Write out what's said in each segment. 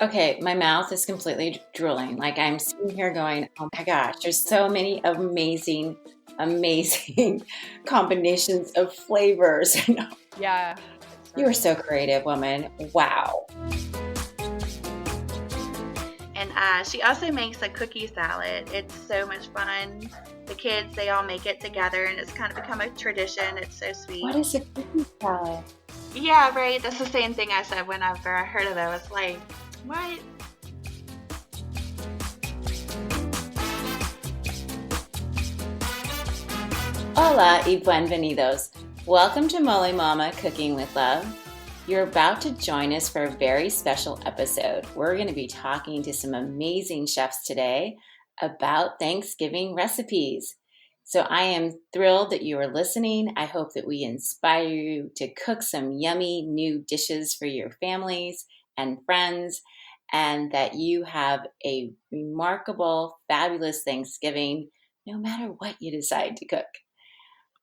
Okay, my mouth is completely drooling. Like I'm sitting here going, oh my gosh, there's so many amazing, amazing combinations of flavors. Yeah, it's You are right. so creative, woman. Wow. And she also makes a cookie salad. It's so much fun. The kids, they all make it together, and it's kind of become a tradition. It's so What sweet. is a cookie salad? Yeah, right. That's the same thing I said whenever I heard of it. I was like, what? Hola y bienvenidos. Welcome to Molé Mama Cooking with Love. You're about to join us for a very special episode. We're going to be talking to some amazing chefs today about Thanksgiving recipes. So I am thrilled that you are listening. I hope that we inspire you to cook some yummy new dishes for your families and friends, and that you have a remarkable, fabulous Thanksgiving no matter what you decide to cook.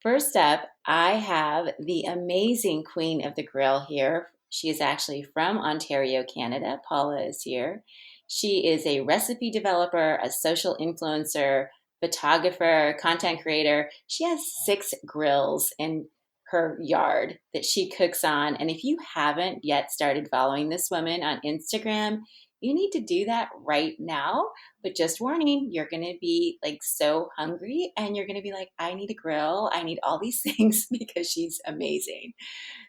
First up, I have the amazing Queen of the Grill here. She is actually from Ontario, Canada. Paula is here. She is a recipe developer, a social influencer, photographer, content creator. She has 6 grills in her yard that she cooks on. And if you haven't yet started following this woman on Instagram, you need to do that right now. But just warning, you're going to be like so hungry and you're going to be like, I need a grill. I need all these things because she's amazing.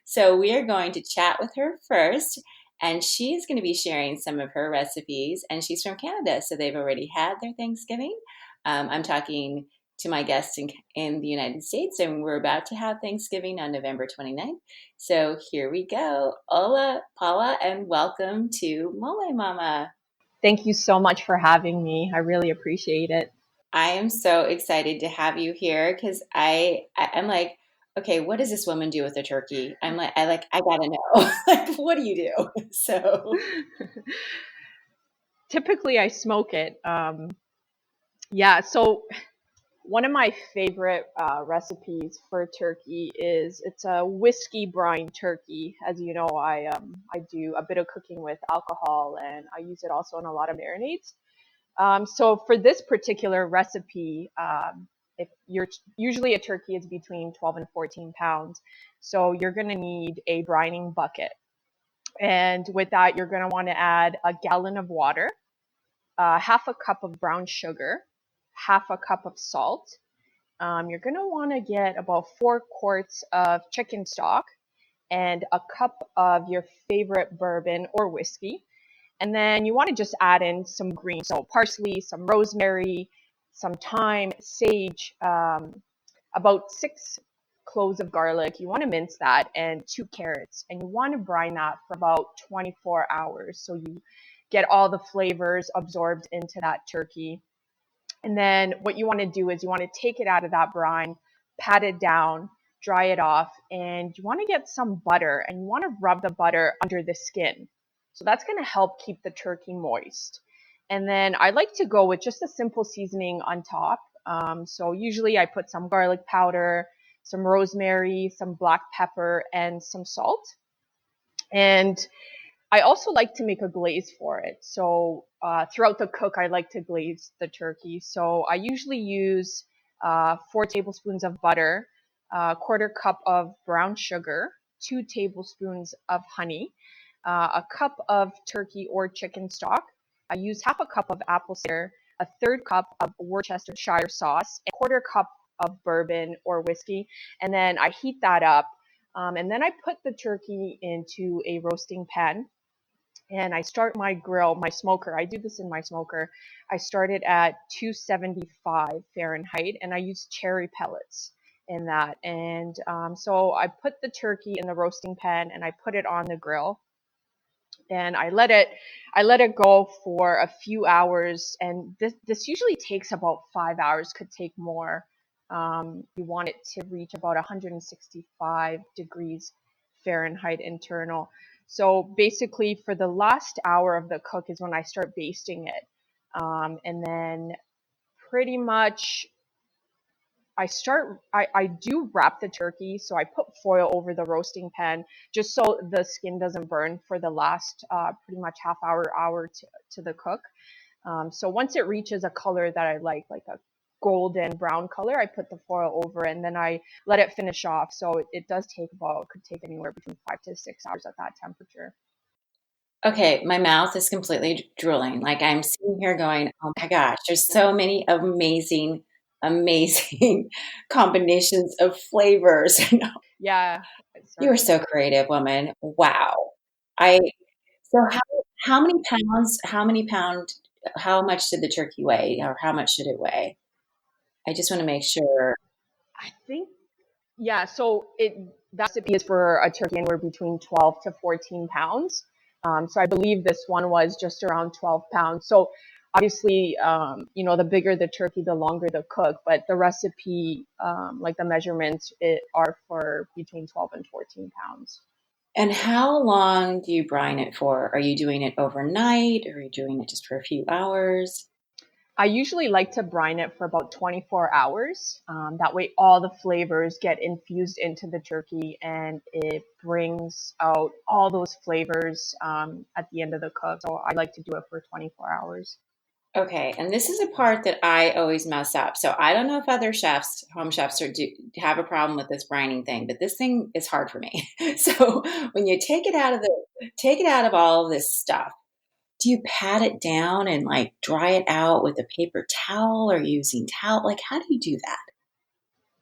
So we are going to chat with her first. And she's going to be sharing some of her recipes. And she's from Canada, so they've already had their Thanksgiving. I'm talking to my guests in the United States, and we're about to have Thanksgiving on November 29th. So here we go. Hola, Paula, and welcome to Mole Mama. Thank you so much for having me. I really appreciate it. I am so excited to have you here because I'm like, okay, what does this woman do with a turkey? I gotta know. Like, what do you do? So Typically, I smoke it. Yeah, so one of my favorite recipes for turkey is it's a whiskey brine turkey. As you know, I do a bit of cooking with alcohol, and I use it also in a lot of marinades. So for this particular recipe, if you're usually a turkey is between 12 and 14 pounds, so you're gonna need a brining bucket. And with that, you're going to want to add a gallon of water, half a cup of brown sugar, half a cup of salt. You're going to want to get about 4 quarts of chicken stock and a cup of your favorite bourbon or whiskey. And then you want to just add in some greens, so parsley, some rosemary, some thyme, sage, about 6 cloves of garlic. You want to mince that, and 2 carrots. And you want to brine that for about 24 hours so you get all the flavors absorbed into that turkey. And then what you want to do is you want to take it out of that brine, pat it down, dry it off, and you want to get some butter and you want to rub the butter under the skin. So that's going to help keep the turkey moist. And then I like to go with just a simple seasoning on top. So usually I put some garlic powder, some rosemary, some black pepper, and some salt. And I also like to make a glaze for it. So throughout the cook, I like to glaze the turkey. So I usually use 4 tablespoons of butter, a quarter cup of brown sugar, 2 tablespoons of honey, a cup of turkey or chicken stock. I use half a cup of apple cider, a third cup of Worcestershire sauce, a quarter cup of bourbon or whiskey, and then I heat that up. And then I put the turkey into a roasting pan and I start my grill, my smoker. I do this in my smoker. I start it at 275 Fahrenheit, and I use cherry pellets in that. And so I put the turkey in the roasting pan, and I put it on the grill, and I let it go for a few hours. And this usually takes about 5 hours, could take more. You want it to reach about 165 degrees Fahrenheit internal. So basically, for the last hour of the cook is when I start basting it. And then pretty much I do wrap the turkey. So I put foil over the roasting pan just so the skin doesn't burn for the last pretty much half hour to the cook. So once it reaches a color that I like a golden brown color, I put the foil over and then I let it finish off. So it does take could take anywhere between 5 to 6 hours at that temperature. Okay, my mouth is completely drooling. Like I'm sitting here going, oh my gosh, there's so many amazing, amazing combinations of flavors. Yeah, You are sorry. so creative, woman. Wow. I so how many pounds, how much did the turkey weigh or how much should it weigh? I just want to make sure. I think Yeah, so that recipe is for a turkey anywhere between 12 to 14 pounds. So I believe this one was just around 12 pounds. So obviously, the bigger the turkey, the longer the cook. But the recipe, like the measurements, are for between 12 and 14 pounds. And how long do you brine it for? Are you doing it overnight or are you doing it just for a few hours? I usually like to brine it for about 24 hours. That way, all the flavors get infused into the turkey and it brings out all those flavors at the end of the cook. So I like to do it for 24 hours. Okay, and this is a part that I always mess up. So I don't know if other chefs, home chefs, have a problem with this brining thing, but this thing is hard for me. So when you take it out of all of this stuff, do you pat it down and like dry it out with a paper towel or using towel? Like how do you do that?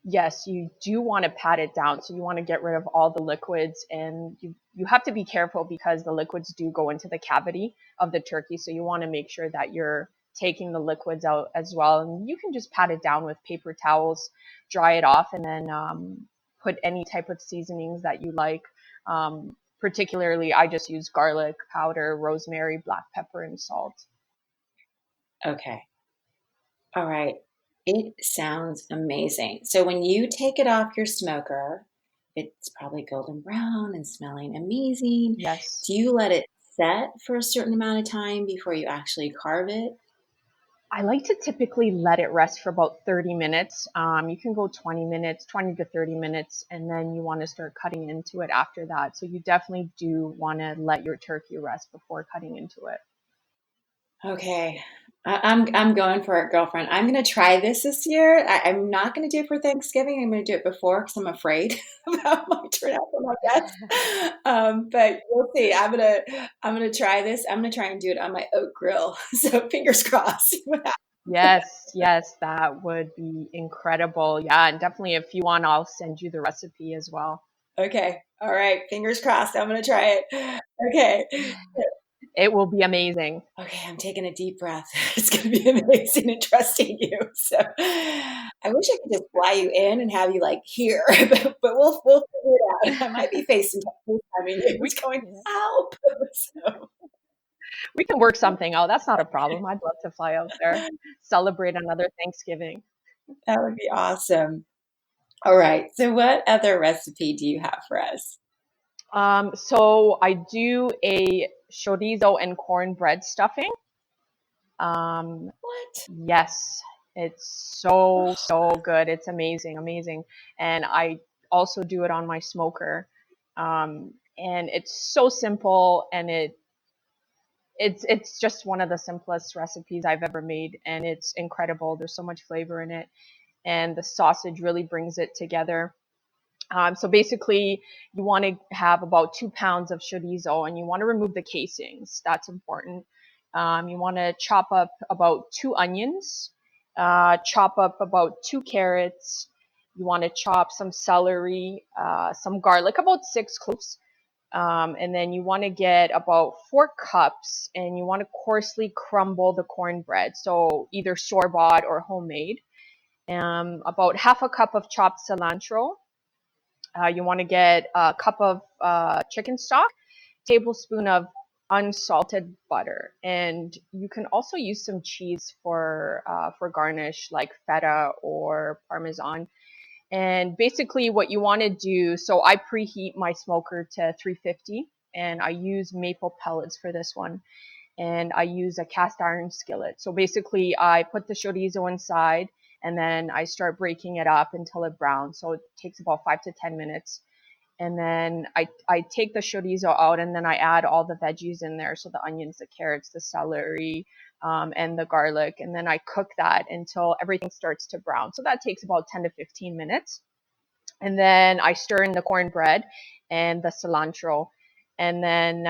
Yes, you do want to pat it down. So you want to get rid of all the liquids, and you have to be careful because the liquids do go into the cavity of the turkey. So you want to make sure that you're taking the liquids out as well. And you can just pat it down with paper towels, dry it off, and then put any type of seasonings that you like. Particularly, I just use garlic powder, rosemary, black pepper, and salt. Okay. All right. It sounds amazing. So when you take it off your smoker, it's probably golden brown and smelling amazing. Yes. Do you let it set for a certain amount of time before you actually carve it? I like to typically let it rest for about 30 minutes. You can go 20 minutes, 20 to 30 minutes, and then you want to start cutting into it after that. So you definitely do want to let your turkey rest before cutting into it. Okay. I'm going for it, girlfriend. I'm going to try this year. I'm not going to do it for Thanksgiving. I'm going to do it before because I'm afraid about my turnout for my guests. But we'll see. I'm gonna try this. I'm gonna try and do it on my oak grill. So fingers crossed. Yes, yes, that would be incredible. Yeah, and definitely if you want, I'll send you the recipe as well. Okay. All right. Fingers crossed. I'm gonna try it. Okay. It will be amazing. Okay, I'm taking a deep breath. It's going to be amazing and trusting you. So I wish I could just fly you in and have you like here, but we'll figure it out. I might be FaceTiming you, We just going help. So we can work something out. That's not a problem. I'd love to fly out there, celebrate another Thanksgiving. that would be awesome. All right. So what other recipe do you have for us? So I do a chorizo and cornbread stuffing. Um, What? yes, it's so good. It's amazing, amazing. And I also do it on my smoker. And it's so simple, and it's just one of the simplest recipes I've ever made, and it's incredible. There's so much flavor in it, and the sausage really brings it together. So basically, you want to have about 2 pounds of chorizo, and you want to remove the casings. That's important. You want to chop up about 2 onions, chop up about 2 carrots. You want to chop some celery, some garlic, about 6 cloves. And then you want to get about 4 cups, and you want to coarsely crumble the cornbread. So either store-bought or homemade. About half a cup of chopped cilantro. You want to get a cup of chicken stock, tablespoon of unsalted butter, and you can also use some cheese for garnish, like feta or parmesan. And basically, what you want to do, so I preheat my smoker to 350, and I use maple pellets for this one. And I use a cast iron skillet. So basically, I put the chorizo inside, and then I start breaking it up until it browns. So it takes about 5 to 10 minutes. And then I take the chorizo out, and then I add all the veggies in there. So the onions, the carrots, the celery, and the garlic. And then I cook that until everything starts to brown. So that takes about 10 to 15 minutes. And then I stir in the cornbread and the cilantro. And then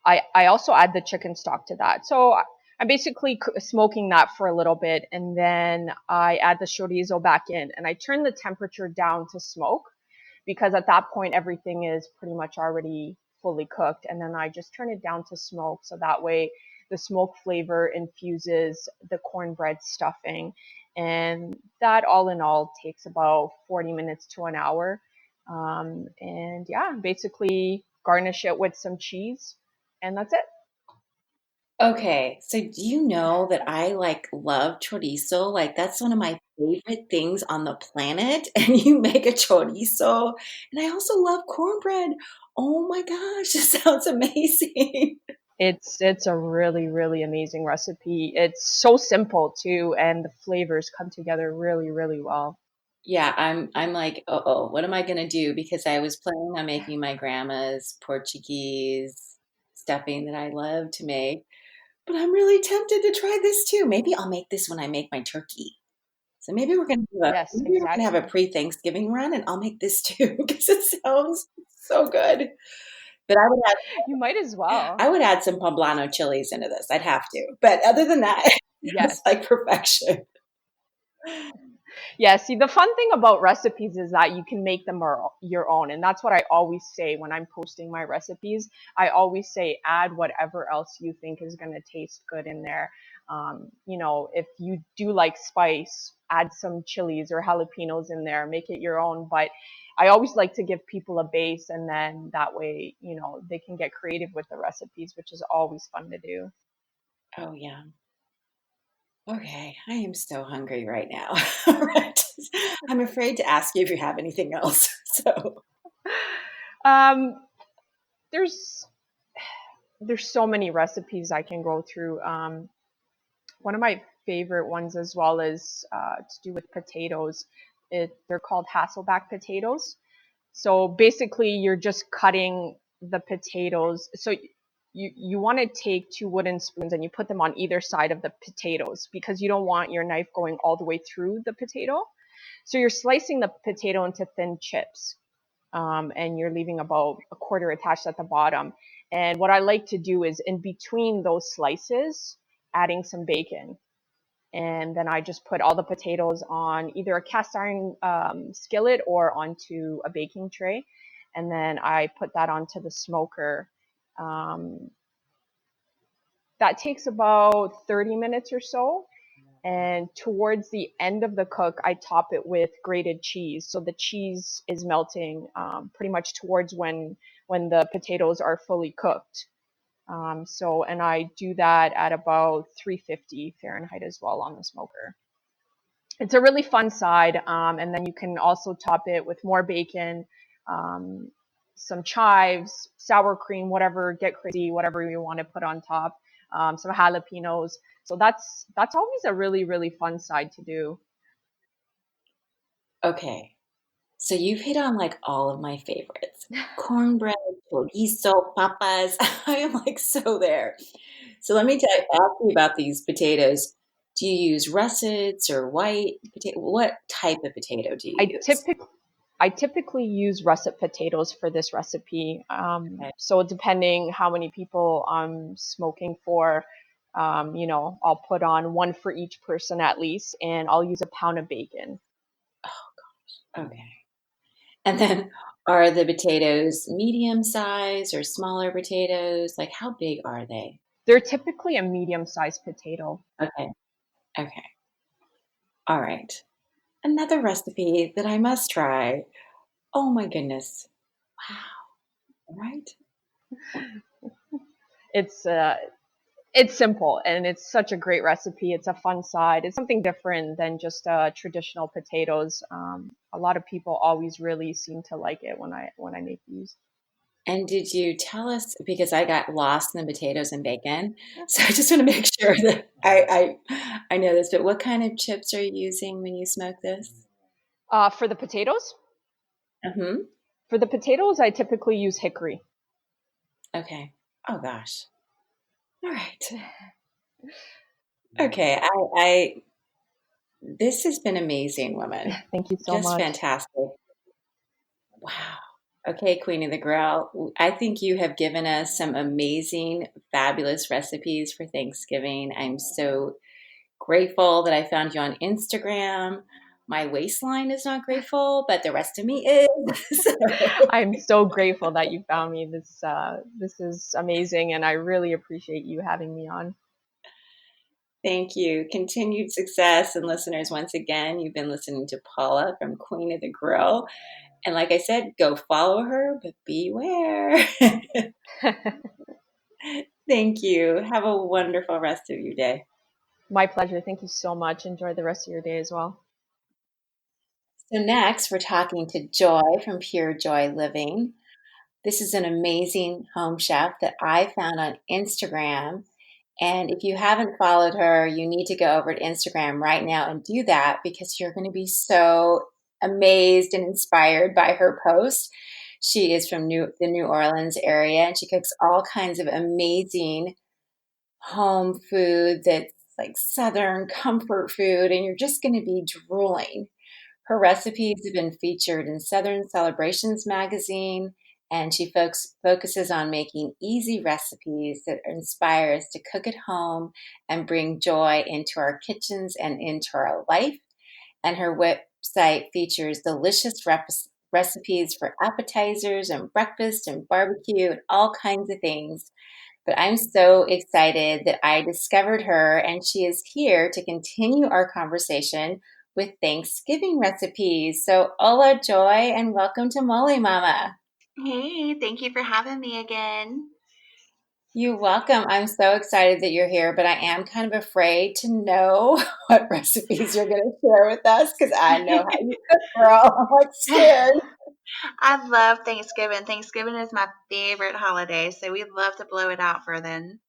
I also add the chicken stock to that. So I'm basically smoking that for a little bit. And then I add the chorizo back in. And I turn the temperature down to smoke, because at that point, everything is pretty much already fully cooked. And then I just turn it down to smoke. So that way the smoke flavor infuses the cornbread stuffing. And that all in all takes about 40 minutes to an hour. And yeah, basically garnish it with some cheese, and that's it. Okay, so do you know that I love chorizo? Like that's one of my favorite things on the planet. And you make a chorizo, and I also love cornbread. Oh my gosh, this sounds amazing. It's a really, really amazing recipe. It's so simple too, and the flavors come together really, really well. Yeah, I'm like, oh, what am I gonna do? Because I was planning on making my grandma's Portuguese stuffing that I love to make, but I'm really tempted to try this too. Maybe I'll make this when I make my turkey. So Yes, maybe we're gonna have a exactly. pre-Thanksgiving run, and I'll make this too because it sounds so good. But You might as well. I would add some poblano chilies into this. I'd have to. But other than that, it's Yes. like perfection. Yeah, see, the fun thing about recipes is that you can make them your own. And that's what I always say when I'm posting my recipes. I always say add whatever else you think is going to taste good in there. If you do like spice, add some chilies or jalapenos in there, make it your own. But I always like to give people a base, and then that way, they can get creative with the recipes, which is always fun to do. Oh yeah. Okay, I am so hungry right now. Right. I'm afraid to ask you if you have anything else. So, Um, there's there's so many recipes I can go through. One of my favorite ones as well is to do with potatoes. They're called Hasselback potatoes. So basically, you're just cutting the potatoes. So you want to take two wooden spoons and you put them on either side of the potatoes, because you don't want your knife going all the way through the potato. So you're slicing the potato into thin chips, and you're leaving about a quarter attached at the bottom. And what I like to do is in between those slices, adding some bacon. And then I just put all the potatoes on either a cast iron skillet or onto a baking tray. And then I put that onto the smoker. Um, that takes about 30 minutes or so. And towards the end of the cook, I top it with grated cheese. So the cheese is melting pretty much towards when the potatoes are fully cooked. And I do that at about 350 Fahrenheit as well on the smoker. It's a really fun side. And then you can also top it with more bacon, um, some chives, sour cream, whatever, get crazy, whatever you want to put on top, some jalapenos. So that's always a really, really fun side to do. okay. So you've hit on all of my favorites. Cornbread, chorizo, papas. I am so there. So ask you about these potatoes. Do you use russets or white potato? What type of potato do you I use? typically I typically use russet potatoes for this recipe. Okay. So depending how many people I'm smoking for, I'll put on one for each person at least, and I'll use a pound of bacon. Okay. And then are the potatoes medium size or smaller potatoes? Like how big are they? They're typically a medium-sized potato. Okay. Okay. All right. Another recipe that I must try. Oh my goodness. Wow. Right? It's uh, it's simple and it's such a great recipe. It's a fun side. It's something different than just traditional potatoes. A lot of people always really seem to like it when I make these. And did you tell us, because I got lost in the potatoes and bacon, so I just want to make sure that I know this, but what kind of chips are you using when you smoke this? For the potatoes? Mm-hmm. For the potatoes, I typically use hickory. Okay. Oh gosh. All right. Okay. This has been amazing, woman. Thank you so Just much. fantastic. Wow. Okay, Queen of the Grill. I think you have given us some amazing, fabulous recipes for Thanksgiving. I'm so grateful that I found you on Instagram. My waistline is not grateful, but the rest of me is. So, I'm so grateful that you found me. This is amazing, and I really appreciate you having me on. thank you. Continued success. And listeners, once again, you've been listening to Paula from Queen of the Grill. And like I said, go follow her, but beware. Thank you. Have a wonderful rest of your day. My pleasure. Thank you so much. Enjoy the rest of your day as well. So, next, we're talking to Joy from Pure Joy Living. This is an amazing home chef that I found on Instagram. And if you haven't followed her, you need to go over to Instagram right now and do that because you're going to be so amazed and inspired by her posts. She is from the New Orleans area and she cooks all kinds of amazing home food that's like Southern comfort food, and you're just going to be drooling. Her recipes have been featured in Southern Celebrations magazine, and she focuses on making easy recipes that inspire us to cook at home and bring joy into our kitchens and into our life. And her website features delicious recipes for appetizers and breakfast and barbecue and all kinds of things. But I'm so excited that I discovered her, and she is here to continue our conversation with Thanksgiving recipes. So, hola, Joy, and welcome to Molé Mama. Hey, thank you for having me again. You're welcome. I'm so excited that you're here, but I am kind of afraid to know what recipes you're going to share with us because I know how you cook, girl. I'm like scared. I love Thanksgiving. Thanksgiving is my favorite holiday, so we love to blow it out for then.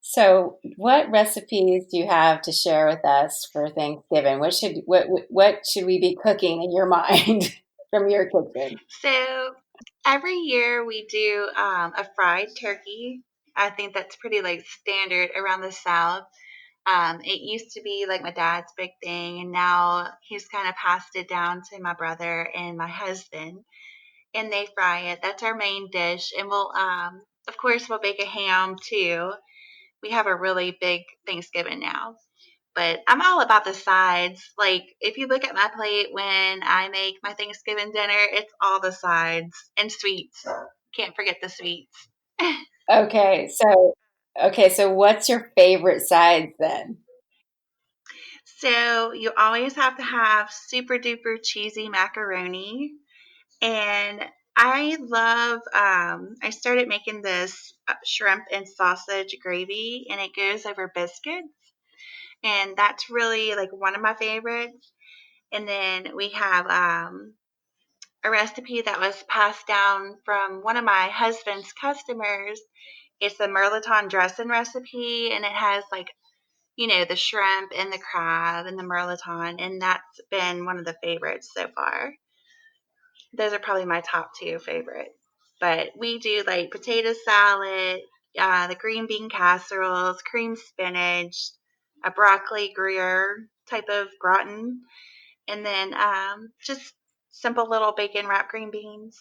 So, what recipes do you have to share with us for Thanksgiving? What should we be cooking in your mind from your kitchen? So every year we do a fried turkey. I think that's pretty like standard around the South. It used to be like my dad's big thing, and now he's kind of passed it down to my brother and my husband, and they fry it. That's our main dish, and we'll of course we'll bake a ham too. We have a really big Thanksgiving now. But I'm all about the sides. Like, if you look at my plate when I make my Thanksgiving dinner, it's all the sides and sweets. Can't forget the sweets. Okay, so what's your favorite sides then? So, you always have to have super duper cheesy macaroni. And I started making this shrimp and sausage gravy, and it goes over biscuits. And that's really like one of my favorites. And then we have a recipe that was passed down from one of my husband's customers. It's the Mirliton Dressin recipe, and it has like, the shrimp and the crab and the Mirliton, and that's been one of the favorites so far. Those are probably my top two favorites. But we do like potato salad, the green bean casseroles, cream spinach, a broccoli Gruyere type of gratin, and then just simple little bacon wrapped green beans.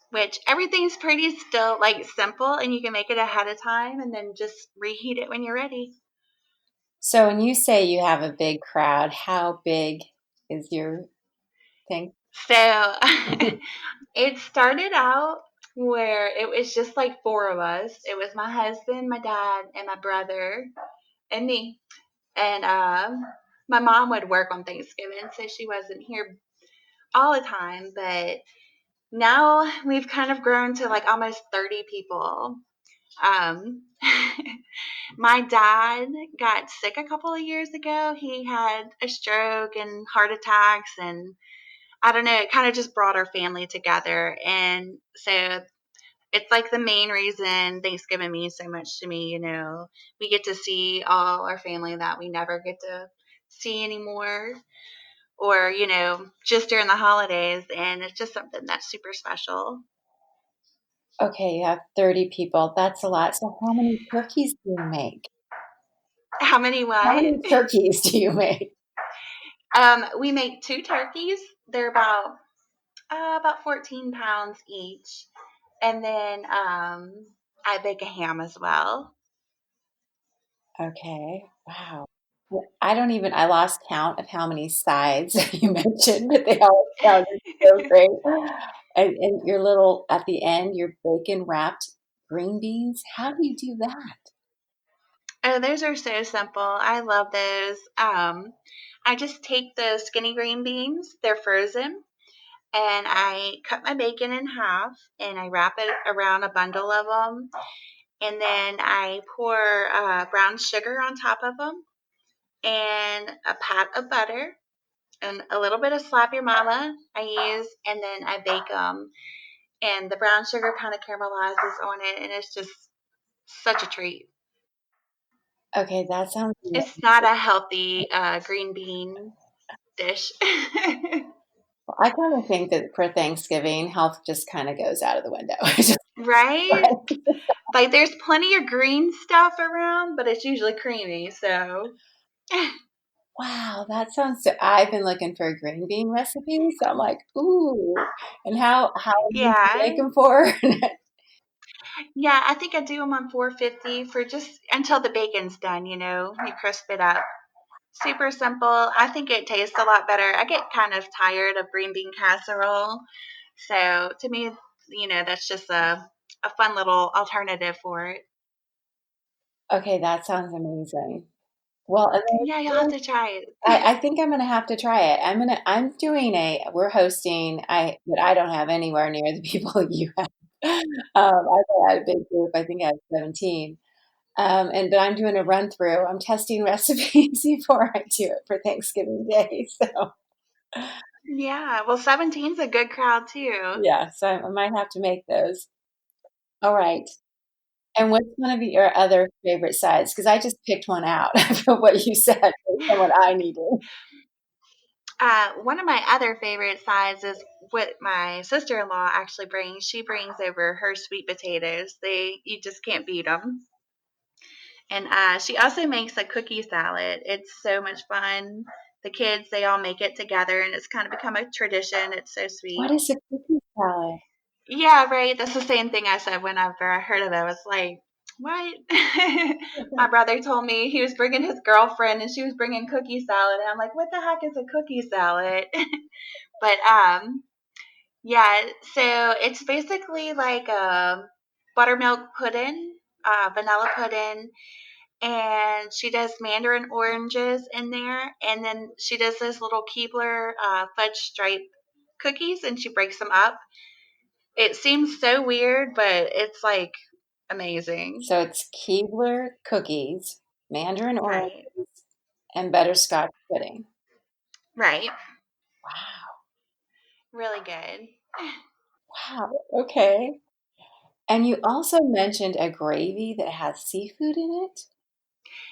Which everything's pretty still like simple, and you can make it ahead of time and then just reheat it when you're ready. So when you say you have a big crowd, how big is your thing? So it started out where it was just like four of us. It was my husband, my dad, and my brother, and me. And my mom would work on Thanksgiving, so she wasn't here all the time. But now we've kind of grown to like almost 30 people. Um, my dad got sick a couple of years ago. He had a stroke and heart attacks, and I don't know, it kind of just brought our family together. And so it's like the main reason Thanksgiving means so much to me. We get to see all our family that we never get to see anymore, or, just during the holidays. And it's just something that's super special. Okay, you have 30 people. That's a lot. So how many turkeys do you make? How many How what? many turkeys do you make? We make 2 turkeys. They're about 14 pounds each. And then I bake a ham as well. Okay. Wow. I lost count of how many sides you mentioned, but they all sounded so great. And your little, at the end, your bacon wrapped green beans. How do you do that? Oh, those are so simple. I love those. I just take the skinny green beans, they're frozen, and I cut my bacon in half and I wrap it around a bundle of them. And then I pour brown sugar on top of them and a pat of butter and a little bit of Slap Your Mama I use, and then I bake them. And the brown sugar kind of caramelizes on it, and it's just such a treat. Okay, that sounds It's not a healthy green bean dish. I kind of think that for Thanksgiving, health just kind of goes out of the window. It's just Right? Like there's plenty of green stuff around, but it's usually creamy. So, wow, that sounds so. I've been looking for a green bean recipe, so I'm like, ooh. And how long do you yeah. make them for? Yeah, I think I do them on 450 for just until the bacon's done, you crisp it up. Super simple. I think it tastes a lot better. I get kind of tired of green bean casserole. So to me, that's just a fun little alternative for it. Okay, that sounds amazing. Well, and Yeah, you'll have then to try it. I think I'm gonna have to try it. We're hosting, but I don't have anywhere near the people you have. I've had a big group. I think I have 17. But I'm doing a run through. I'm testing recipes before I do it for Thanksgiving Day. So Yeah, well, 17's a good crowd too. yeah, so I might have to make those. All right. And what's one of your other favorite sides? Because I just picked one out from what you said based on what I needed. One of my other favorite sides is what my sister-in-law actually brings. She brings over her sweet potatoes. You just can't beat them. And she also makes a cookie salad. It's so much fun. The kids, they all make it together, and it's kind of become a tradition. It's so What sweet. is a cookie salad? Yeah, right. That's the same thing I said whenever I heard of it. I was like, what? My brother told me he was bringing his girlfriend and she was bringing cookie salad. And I'm like, what the heck is a cookie salad? But yeah, so it's basically like a buttermilk pudding, vanilla pudding, and she does mandarin oranges in there, and then she does those little Keebler fudge stripe cookies, and she breaks them up. It seems so weird, but it's like amazing. So it's Keebler cookies, mandarin Right. oranges, and butterscotch pudding. Right. Wow. Really good. Wow. Okay. And you also mentioned a gravy that has seafood in it?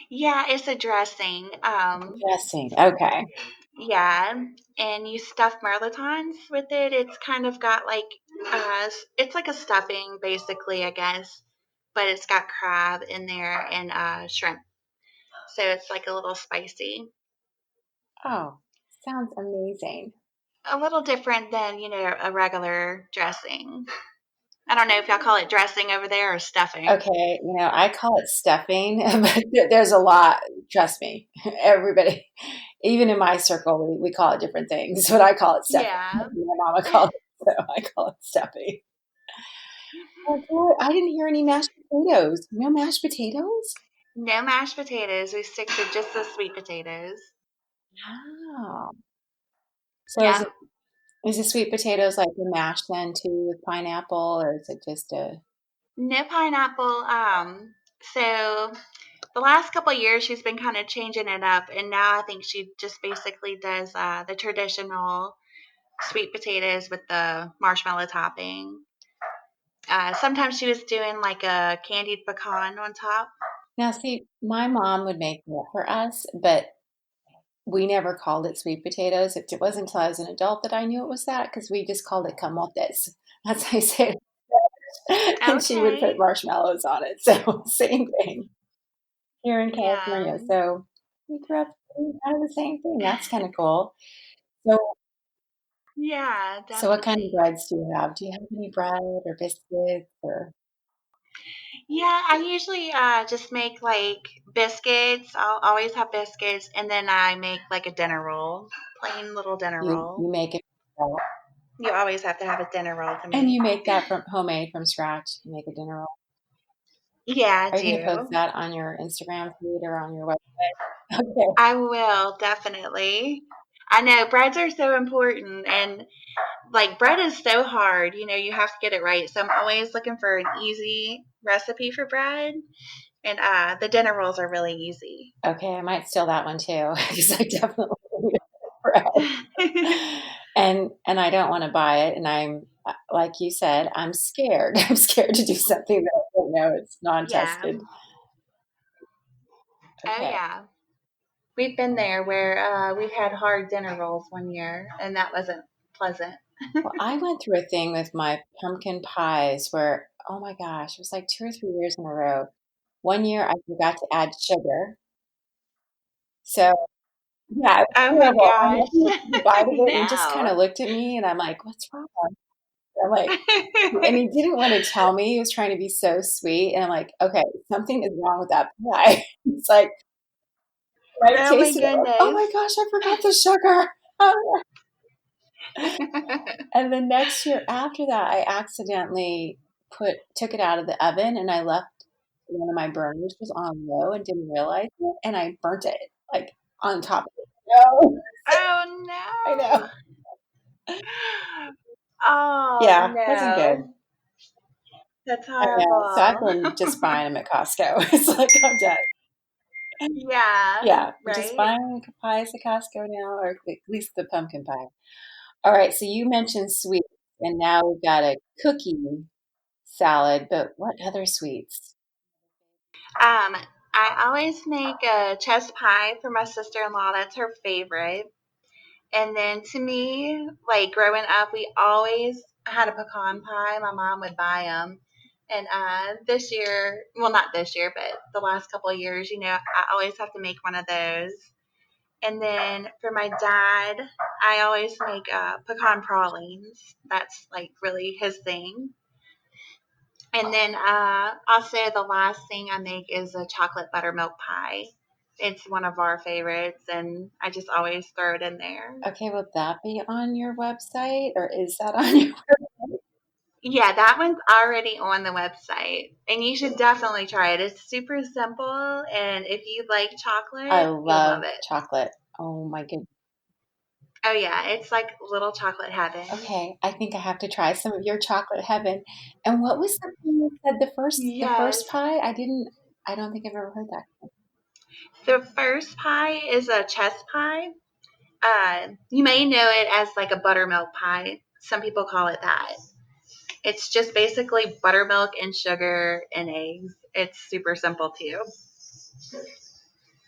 Yeah, it's a dressing. Dressing. Okay. Yeah, and you stuff Mirlitons with it. It's kind of got like, it's like a stuffing basically, I guess, but it's got crab in there and shrimp. So it's like a little spicy. Oh, sounds amazing. A little different than, a regular dressing. I don't know if y'all call it dressing over there or stuffing. Okay, I call it stuffing, but there's a lot, trust me. Everybody, even in my circle, we call it different things, but I call it stuffing. Yeah. My mama called it, so I call it stuffing. Okay, I didn't hear any mashed potatoes. No mashed potatoes? No mashed potatoes. We stick to just the sweet potatoes. Wow. So Yeah. is the sweet potatoes like a mash then too with pineapple, or is it just a No pineapple. So the last couple of years she's been kind of changing it up, and now I think she just basically does the traditional sweet potatoes with the marshmallow topping. Sometimes she was doing like a candied pecan on top. Now, see, my mom would make that for us, but we never called it sweet potatoes. It wasn't until I was an adult that I knew it was that because we just called it camotes. That's how I say it. And she would put Okay. marshmallows on it. So same thing here in Yeah. California. So we grew up doing kind of the same thing. That's kind of cool. So, Yeah, so what kind of definitely. breads do you have? Do you have any bread or biscuits or Yeah, I usually just make like biscuits. I'll always have biscuits, and then I make like a dinner roll, plain little dinner you roll. make it yourself? You always have to have a dinner roll to And make. you make that from homemade from scratch. You make a dinner roll. Yeah, I Are you going to post do. that on your Instagram feed or on your website? Okay. I will definitely. I know breads are so important, and like bread is so hard. You have to get it right. So I'm always looking for an easy recipe for bread, and the dinner rolls are really easy. Okay, I might steal that one too because I definitely need bread. And I don't want to buy it. And I'm like you said, I'm scared. I'm scared to do something that I don't know it's Yeah. non-tested. Oh Okay. yeah. We've been there where we had hard dinner rolls one year, and that wasn't pleasant. Well, I went through a thing with my pumpkin pies where, oh my gosh, it was like 2 or 3 years in a row. One year I forgot to add sugar. So yeah, it was Oh my terrible. I gosh. never took a bite of it and he just kind No. of looked at me and I'm like, what's wrong? I'm like, and he didn't want to tell me. He was trying to be so sweet. And I'm like, okay, something is wrong with that pie. It's like, when I Oh my tasted it, like, oh goodness. my gosh, I forgot the sugar. And the next year after that, I accidentally took it out of the oven and I left one of my burners was on low and didn't realize it. And I burnt it like on top of it. No, Oh I know. no. Oh Yeah, wasn't good. no. That's I know. So I've horrible. been just buying them at Costco. It's like I'm done. Yeah, Yeah, I'm just right? buying pies at Costco now, or at least the pumpkin pie. All right, so you mentioned sweets, and now we've got a cookie salad, but what other sweets? I always make a chess pie for my sister-in-law. That's her favorite. And then to me, like growing up, we always had a pecan pie. My mom would buy them. And this year, well, not this year, but the last couple of years, I always have to make one of those. And then for my dad, I always make pecan pralines. That's like really his thing. And then also the last thing I make is a chocolate buttermilk pie. It's one of our favorites, and I just always throw it in there. Okay, will that be on your website, or is that on your? Yeah, that one's already on the website, and you should definitely try it. It's super simple, and if you like I chocolate, you'll love love it. chocolate. Oh my goodness. Oh yeah, it's like little chocolate heaven. Okay, I think I have to try some of your chocolate heaven. And what was the thing you said the first Yes. pie? I don't think I've ever heard that. The first pie is a chess pie. You may know it as like a buttermilk pie. Some people call it that. It's just basically buttermilk and sugar and eggs. It's super simple too.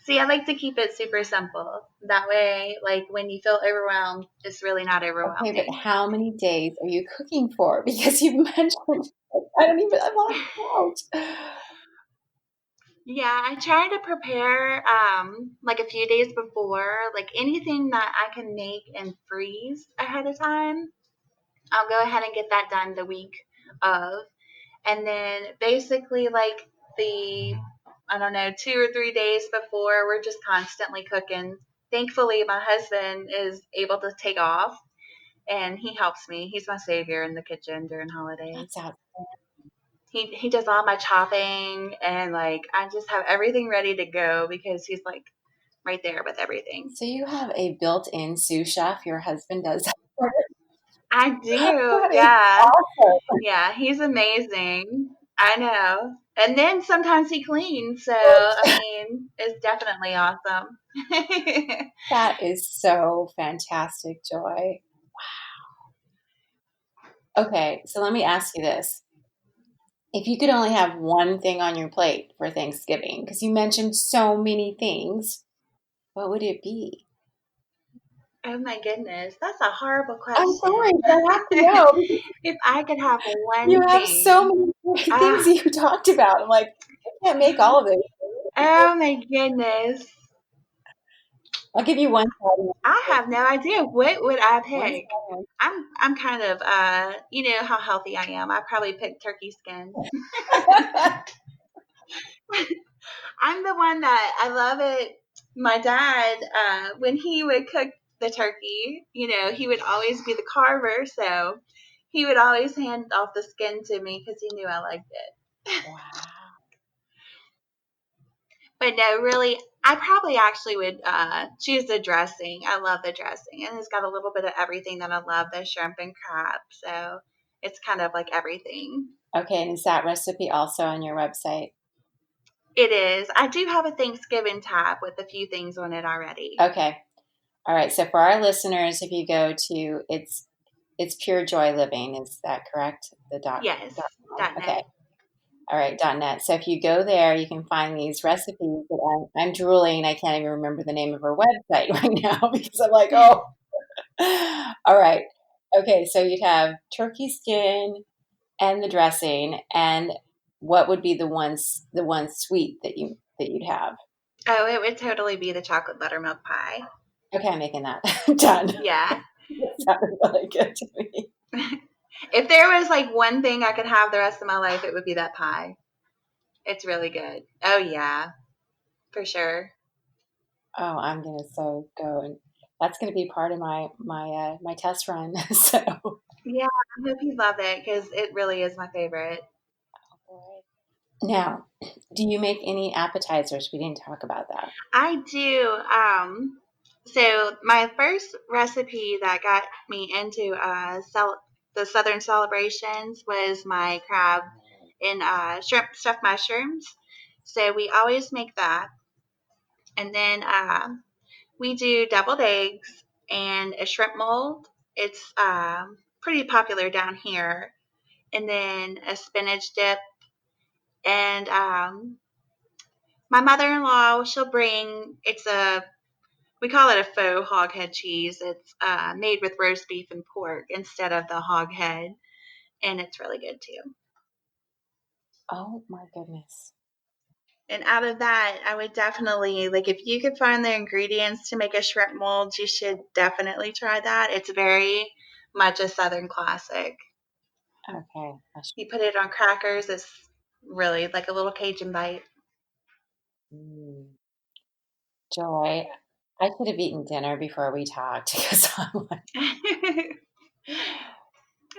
See, I like to keep it super simple. That way, like when you feel overwhelmed, it's really not Okay, but overwhelming. how many days are you cooking for? Because you mentioned I lost count. Yeah, I try to prepare like a few days before, like anything that I can make and freeze ahead of time. I'll go ahead and get that done the week of. And then basically, like the, I don't know, 2 or 3 days before, we're just constantly cooking. Thankfully, my husband is able to take off and he helps me. He's my savior in the kitchen during holidays. That's out. He does all my chopping and like I just have everything ready to go because he's like right there with everything. So you have a built-in sous chef. Your husband does that for I you. do, That is yeah. awesome. Yeah, he's amazing. I know. And then sometimes he cleans, so I mean, it's definitely awesome. That is so fantastic, Joy. Okay, so let me ask you this. If you could only have one thing on your plate for Thanksgiving, because you mentioned so many things, what would it be? Oh my goodness, that's a horrible I'm sorry, question. but I have to know because If I could have you one have so thing, many great things ah, that you talked about. I'm like, I can't make all of it. oh my goodness, I'll give you one side I have no idea what would I one pick. side I'm kind of you know how healthy I am. I probably pick turkey skin. answer. I'm the one that I love it. My dad, when he would cook the turkey, you know, he would always be the carver, so he would always hand off the skin to me because he knew I liked it. Wow. But no, really, I probably actually would choose the dressing. I love the dressing, and it's got a little bit of everything that I love, the shrimp and crab. So it's kind of like everything. Okay, and is that recipe also on your website? It is. I do have a Thanksgiving tab with a few things on it already. Okay. All right. So for our listeners, if you go to it's Pure Joy Living, is that correct? The Yes, dot com. dot Okay. net. All right, .net. So if you go there, you can find these recipes that I'm drooling. I can't even remember the name of her website right now because I'm like, oh. All right. Okay, so you'd have turkey skin and the dressing, and what would be the one sweet that you'd have? Oh, it would totally be the chocolate buttermilk pie. Okay, I'm making that. Done. Yeah. That sounded really good to me. If there was like one thing I could have the rest of my life, it would be that pie. It's really good. Oh yeah, for sure. Oh, I'm gonna so go and that's gonna be part of my test run. So Yeah, I hope you love it because it really is my favorite. now, do you make any appetizers? We didn't talk about that. I do. So my first recipe that got me into the Southern celebrations was my crab and shrimp stuffed mushrooms. So we always make that, and then we do deviled eggs and a shrimp mold. It's pretty popular down here, and then a spinach dip. And my mother-in-law, she'll bring. It's a we call it a faux hog head cheese. It's made with roast beef and pork instead of the hog head, and it's really good too. Oh my goodness. And out of that, I would definitely like if you could find the ingredients to make a shrimp mold, you should definitely try that. It's very much a Southern classic. Okay. You put it on crackers. It's really like a little Cajun bite. Mm. Joy, I could have eaten dinner before we talked because I'm like,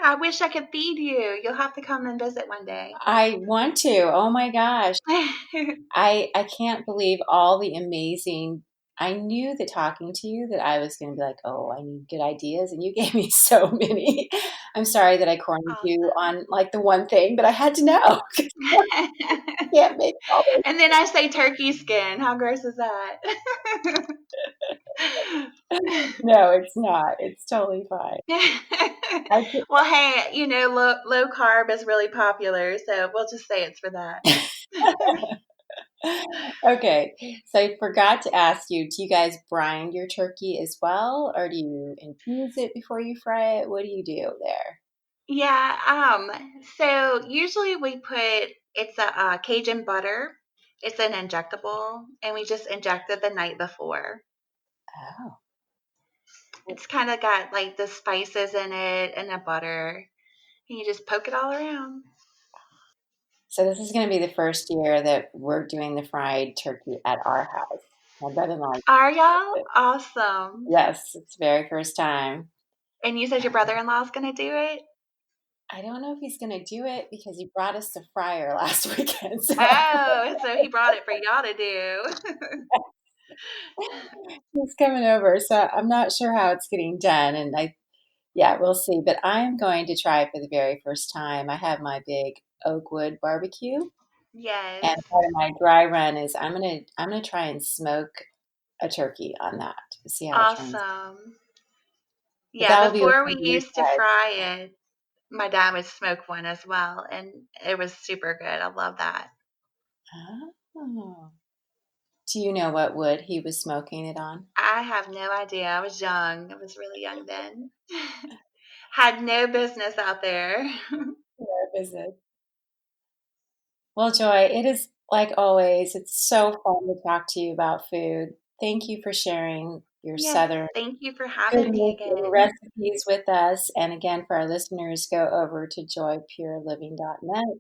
I wish I could feed you. You'll have to come and visit one day. I want to. Oh my gosh. I can't believe all the amazing. I knew that talking to you that I was going to be like, oh, I need good ideas, and you gave me so many. I'm sorry that I cornered you Awesome. on like the one thing, but I had to know. I can't make all this. And then I say turkey skin. How gross is that? No, it's not. It's totally fine. I Well, hey, you know, low carb is really popular, so we'll just say it's for that. Okay, so I forgot to ask you, do you guys brine your turkey as well, or do you infuse it before you fry it? What do you do there? Yeah, so usually we put it's a Cajun butter. It's an injectable, and we just inject it the night before. Oh, It's kind of got like the spices in it and the butter, and you just poke it all around. so this is going to be the first year that we're doing the fried turkey at our house. My brother-in-law Are does y'all it. awesome? Yes, it's the very first time. And you said your brother-in-law is gonna do it? I don't know if he's going to do it because he brought us the fryer last weekend. So Oh, so he brought it for y'all to do. he's coming over. So I'm not sure how it's getting done. And yeah, we'll see. But I'm going to try it for the very first time. I have my big oak wood barbecue, Yes, and part of my dry run is I'm gonna try and smoke a turkey on that to see how it turns. awesome. But Yeah, that will be with before we some grease used to fries. fry it, my dad would smoke one as well, and it was super good. I love that. Oh. Do you know what wood he was smoking it on? I have no idea. I was young. I was really young then. Had no business out there. Where is it? Well, Joy, it is like always, it's so fun to talk to you about food. Thank you for sharing your Yes, Southern thank you for having me goodness and again. recipes with us. And again, for our listeners, go over to joypureliving.net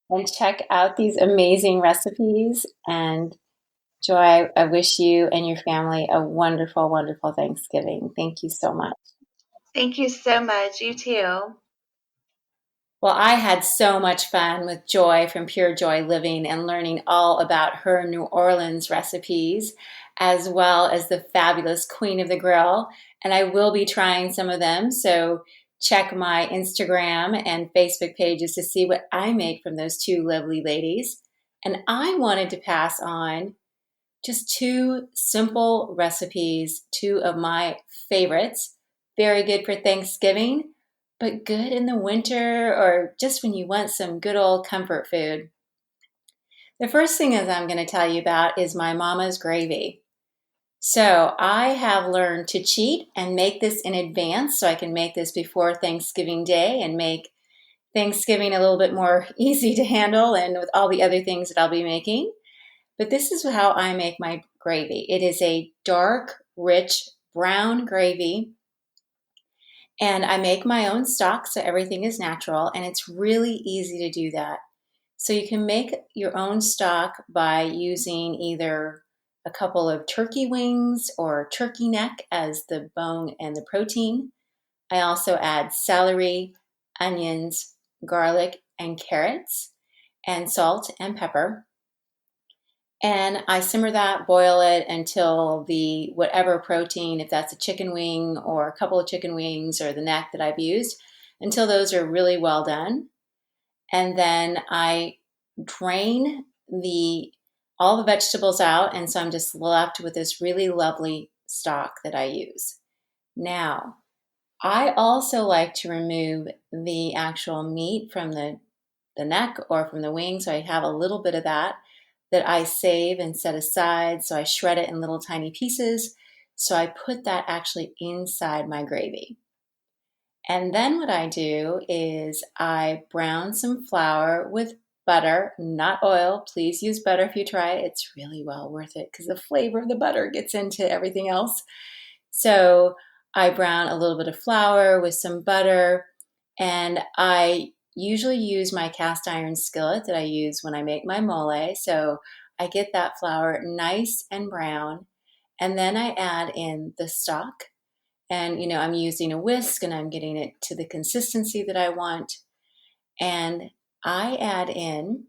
and check out these amazing recipes. And Joy, I wish you and your family a wonderful, wonderful Thanksgiving. Thank you so much. Thank you so much. You too. Well, I had so much fun with Joy from Pure Joy Living and learning all about her New Orleans recipes, as well as the fabulous Queen of the Grill. And I will be trying some of them. So check my Instagram and Facebook pages to see what I make from those two lovely ladies. And I wanted to pass on just two simple recipes, two of my favorites. Very good for Thanksgiving, but good in the winter or just when you want some good old comfort food. The first thing is I'm going to tell you about is my mama's gravy. So I have learned to cheat and make this in advance so I can make this before Thanksgiving Day and make Thanksgiving a little bit more easy to handle and with all the other things that I'll be making. But this is how I make my gravy. It is a dark, rich, brown gravy. And I make my own stock, so everything is natural. And it's really easy to do that. So you can make your own stock by using either a couple of turkey wings or turkey neck as the bone and the protein. I also add celery, onions, garlic, and carrots, and salt and pepper. And I simmer that, boil it until the whatever protein, if that's a chicken wing or a couple of chicken wings or the neck that I've used, until those are really well done. And then I drain the all the vegetables out, and so I'm just left with this really lovely stock that I use. Now, I also like to remove the actual meat from the neck or from the wing, so I have a little bit of that I save and set aside. So I shred it in little tiny pieces. So I put that actually inside my gravy. And then what I do is I brown some flour with butter, not oil. Please use butter if you try it. It's really well worth it because the flavor of the butter gets into everything else. So I brown a little bit of flour with some butter, and I usually use my cast iron skillet that I use when I make my mole. So I get that flour nice and brown, and then I add in the stock. And, I'm using a whisk and I'm getting it to the consistency that I want. And I add in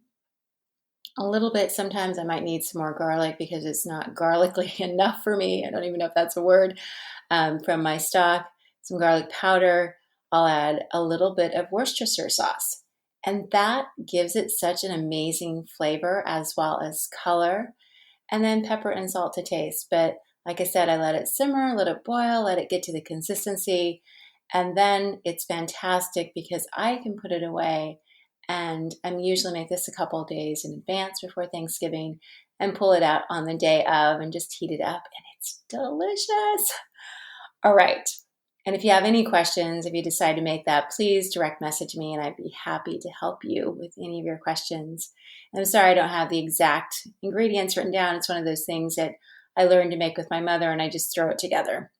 a little bit. Sometimes I might need some more garlic because it's not garlicly enough for me. I don't even know if that's a word. From my stock, some garlic powder. I'll add a little bit of Worcestershire sauce. And that gives it such an amazing flavor as well as color. And then pepper and salt to taste. But like I said, I let it simmer, let it boil, let it get to the consistency. And then it's fantastic because I can put it away. And I'm usually make this a couple of days in advance before Thanksgiving and pull it out on the day of and just heat it up. And it's delicious. All right. And if you have any questions, if you decide to make that, please direct message me and I'd be happy to help you with any of your questions. And I'm sorry I don't have the exact ingredients written down. It's one of those things that I learned to make with my mother and I just throw it together.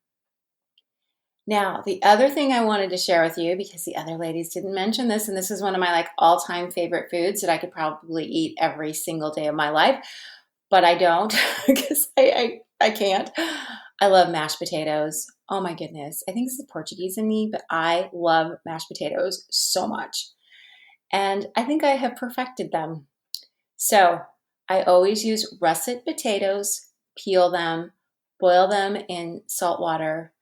Now, the other thing I wanted to share with you, because the other ladies didn't mention this, and this is one of my all-time favorite foods that I could probably eat every single day of my life, but I don't because I can't. I love mashed potatoes. Oh my goodness. I think it's the Portuguese in me, but I love mashed potatoes so much. And I think I have perfected them. So I always use russet potatoes, peel them, boil them in salt water.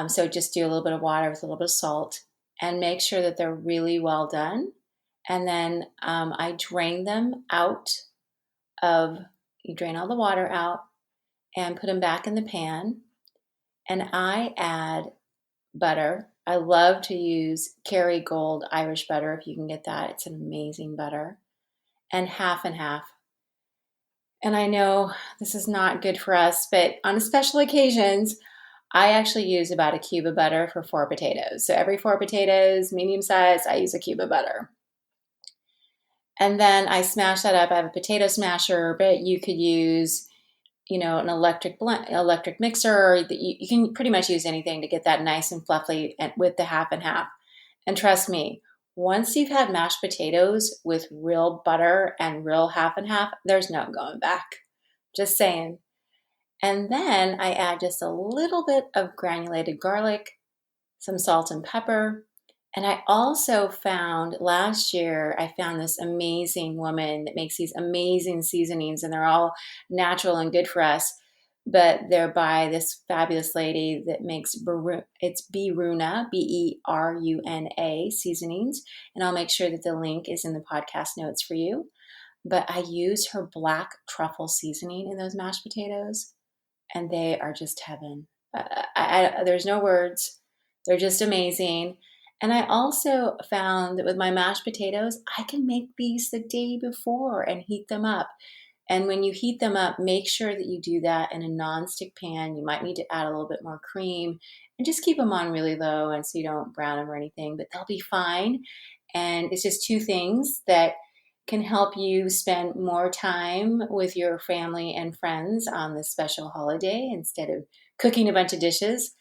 So just do a little bit of water with a little bit of salt and make sure that they're really well done. And then I drain them out you drain all the water out and put them back in the pan. And I add butter I love to use Kerrygold Irish butter if you can get that. It's an amazing butter. And half and half. And I know this is not good for us, but on special occasions, I actually use about a cube of butter for 4 potatoes. So every 4 potatoes, medium size, I use a cube of butter. And then I smash that up. I have a potato smasher, but you could use, an electric mixer, or you can pretty much use anything to get that nice and fluffy and with the half and half. And trust me, once you've had mashed potatoes with real butter and real half and half, there's no going back. Just saying. And then I add just a little bit of granulated garlic, some salt and pepper. And I also found last year, I found this amazing woman that makes these amazing seasonings, and they're all natural and good for us. But they're by this fabulous lady that makes it's Beruna, Beruna seasonings. And I'll make sure that the link is in the podcast notes for you. But I use her black truffle seasoning in those mashed potatoes, and they are just heaven. There's no words. They're just amazing. And I also found that with my mashed potatoes, I can make these the day before and heat them up. And when you heat them up, make sure that you do that in a nonstick pan. You might need to add a little bit more cream and just keep them on really low, and so you don't brown them or anything, but they'll be fine. And it's just 2 things that can help you spend more time with your family and friends on this special holiday instead of cooking a bunch of dishes.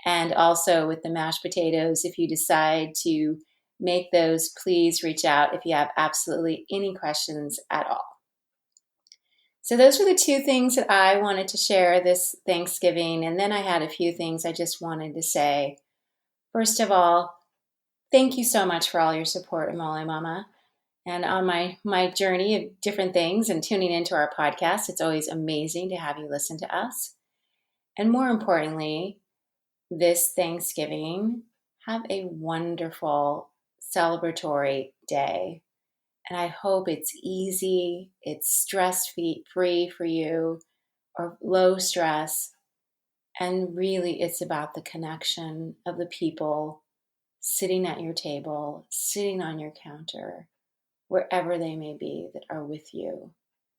And also with the mashed potatoes, if you decide to make those, please reach out if you have absolutely any questions at all. So those were the 2 things that I wanted to share this Thanksgiving. And then I had a few things I just wanted to say. First of all, thank you so much for all your support at Molé Mama. And on my journey of different things and tuning into our podcast, it's always amazing to have you listen to us. And more importantly, this Thanksgiving, have a wonderful celebratory day. And I hope it's easy, it's stress-free for you, or low stress. And really, it's about the connection of the people sitting at your table, sitting on your counter, wherever they may be that are with you,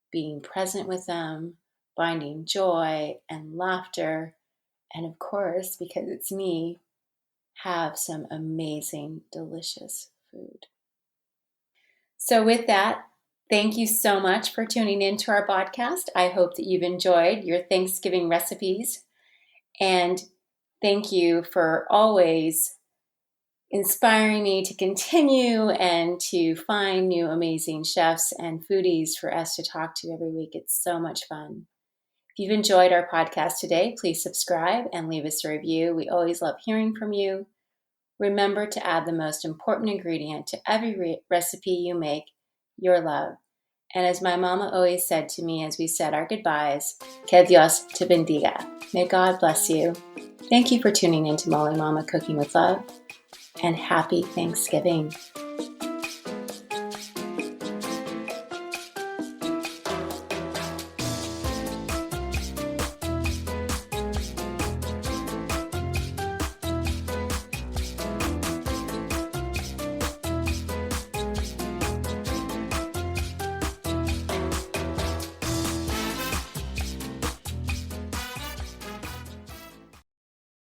being present with them, finding joy and laughter. And of course, because it's me, have some amazing, delicious food. So with that, thank you so much for tuning into our podcast. I hope that you've enjoyed your Thanksgiving recipes. And thank you for always inspiring me to continue and to find new amazing chefs and foodies for us to talk to every week. It's so much fun. If you've enjoyed our podcast today, please subscribe and leave us a review. We always love hearing from you. Remember to add the most important ingredient to every recipe you make, your love. And as my mama always said to me as we said our goodbyes, que Dios te bendiga. May God bless you. Thank you for tuning in to Molé Mama Cooking with Love, and happy Thanksgiving.